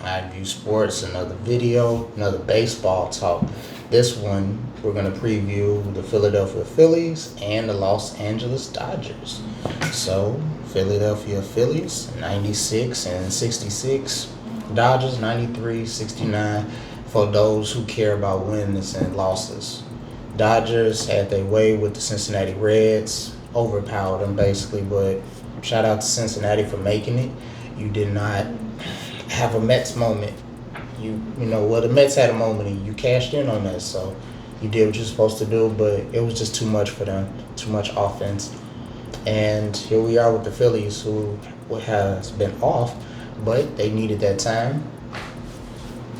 iView Sports, another video, another baseball talk. This one, we're going to preview the Philadelphia Phillies and the Los Angeles Dodgers. So, Philadelphia Phillies, 96 and 66. Dodgers, 93, 69, for those who care about wins and losses. Dodgers had their way with the Cincinnati Reds, overpowered them basically, but shout out to Cincinnati for making it. You did not have a Mets moment. The Mets had a moment and you cashed in on that, so you did what you're supposed to do, but it was just too much for them, too much offense. And here we are with the Phillies, who has been off, but they needed that time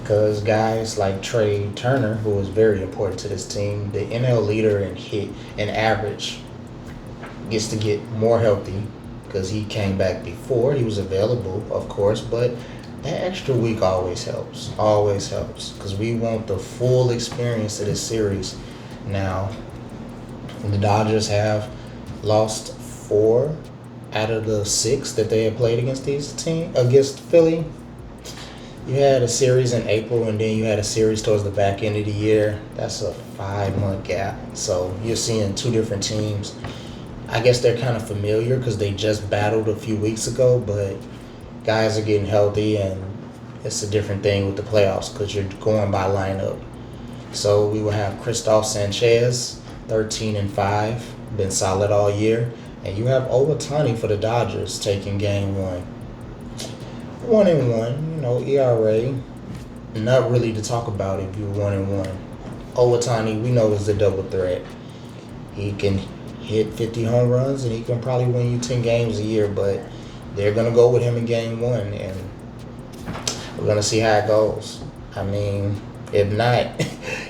because guys like Trey Turner, who was very important to this team, the NL leader in hit and average, gets to get more healthy because he came back before. He was available, of course, but that extra week always helps, because we want the full experience of this series. Now, the Dodgers have lost 4 out of the 6 that they have played against Philly. You had a series in April, and then you had a series towards the back end of the year. That's a 5-month gap. So you're seeing 2 different teams. I guess they're kind of familiar because they just battled a few weeks ago, but guys are getting healthy, and it's a different thing with the playoffs because you're going by lineup. So we will have Christoph Sanchez, 13 and 5, been solid all year, and you have Ohtani for the Dodgers taking game 1. 1 and 1, ERA, not really to talk about if you're 1 and 1. Ohtani, we know, is a double threat. He can hit 50 home runs, and he can probably win you 10 games a year, but they're going to go with him in game 1, and we're going to see how it goes. I mean, if not,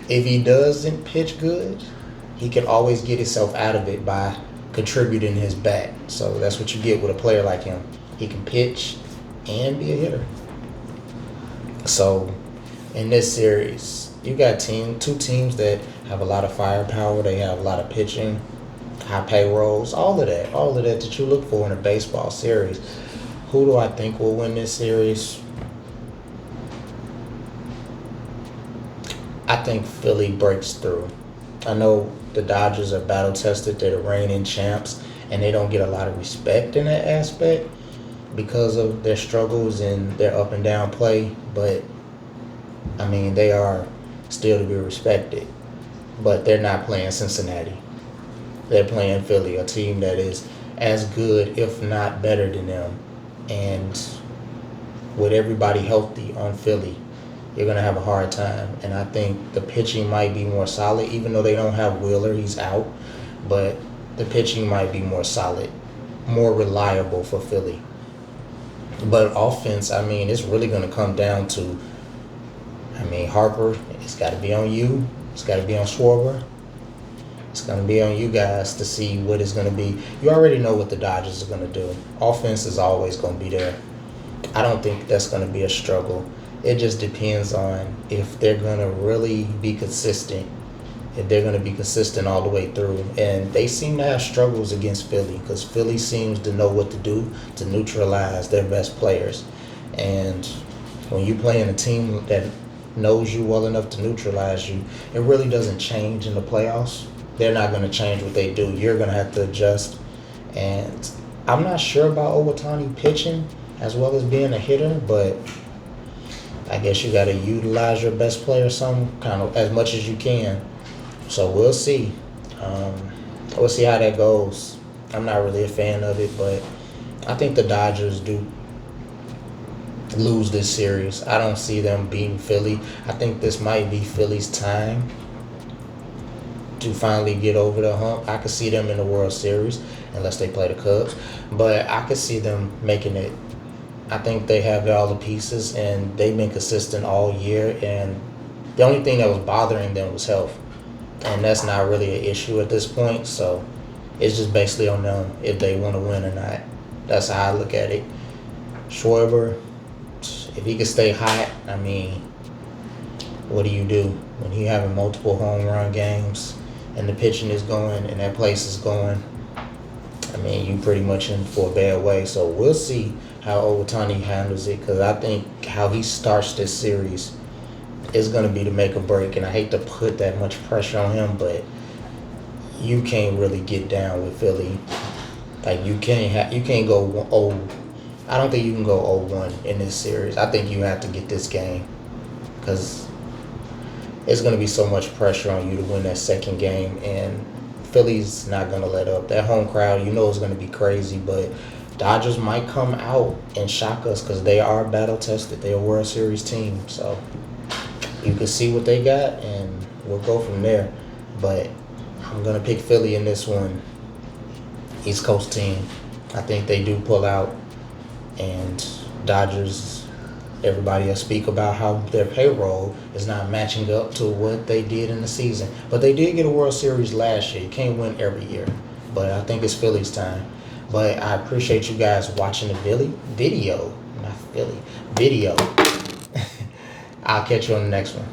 if he doesn't pitch good, he can always get himself out of it by contributing his bat. So that's what you get with a player like him. He can pitch and be a hitter. So in this series, you got 2 teams that have a lot of firepower. They have a lot of pitching, high payrolls, all of that you look for in a baseball series. Who do I think will win this series? I think Philly breaks through. I know the Dodgers are battle tested. They're the reigning champs, and they don't get a lot of respect in that aspect because of their struggles and their up and down play. But I mean, they are still to be respected. But they're not playing Cincinnati. They're playing Philly, a team that is as good, if not better than them. And with everybody healthy on Philly, you're going to have a hard time. And I think the pitching might be more solid, even though they don't have Wheeler, he's out. But the pitching might be more solid, more reliable for Philly. But offense, I mean, it's really going to come down to, Harper, it's got to be on you. It's got to be on Schwarber. It's going to be on you guys to see what it's going to be. You already know what the Dodgers are going to do. Offense is always going to be there. I don't think that's going to be a struggle. It just depends on if they're going to really be consistent, if they're going to be consistent all the way through. And they seem to have struggles against Philly because Philly seems to know what to do to neutralize their best players. And when you play in a team that knows you well enough to neutralize you, it really doesn't change in the playoffs. They're not going to change what they do. You're going to have to adjust. And I'm not sure about Ohtani pitching as well as being a hitter, but I guess you got to utilize your best player some kind of as much as you can. So we'll see. We'll see how that goes. I'm not really a fan of it, but I think the Dodgers do lose this series. I don't see them beating Philly. I think this might be Philly's time to finally get over the hump. I could see them in the World Series unless they play the Cubs, but I could see them making it. I think they have all the pieces, and they've been consistent all year, and the only thing that was bothering them was health, and that's not really an issue at this point, so it's just basically on them if they want to win or not. That's how I look at it. Schwarber, if he can stay hot, what do you do when you having multiple home run games and the pitching is going and that place is going? You pretty much in for a bad way. So we'll see how Owatani handles it, because I think how he starts this series is going to be the make or break. And I hate to put that much pressure on him, but you can't really get down with Philly. Like you can't go I don't think you can go 0-1 in this series. I think you have to get this game because it's going to be so much pressure on you to win that second game, and Philly's not going to let up. That home crowd, you know, is going to be crazy, but Dodgers might come out and shock us because they are battle tested. They're a World Series team, so you can see what they got, and we'll go from there. But I'm going to pick Philly in this one. East Coast team. I think they do pull out, and Dodgers, everybody will speak about how their payroll is not matching up to what they did in the season. But they did get a World Series last year. You can't win every year. But I think it's Philly's time. But I appreciate you guys watching the video. Not Philly. Video. I'll catch you on the next one.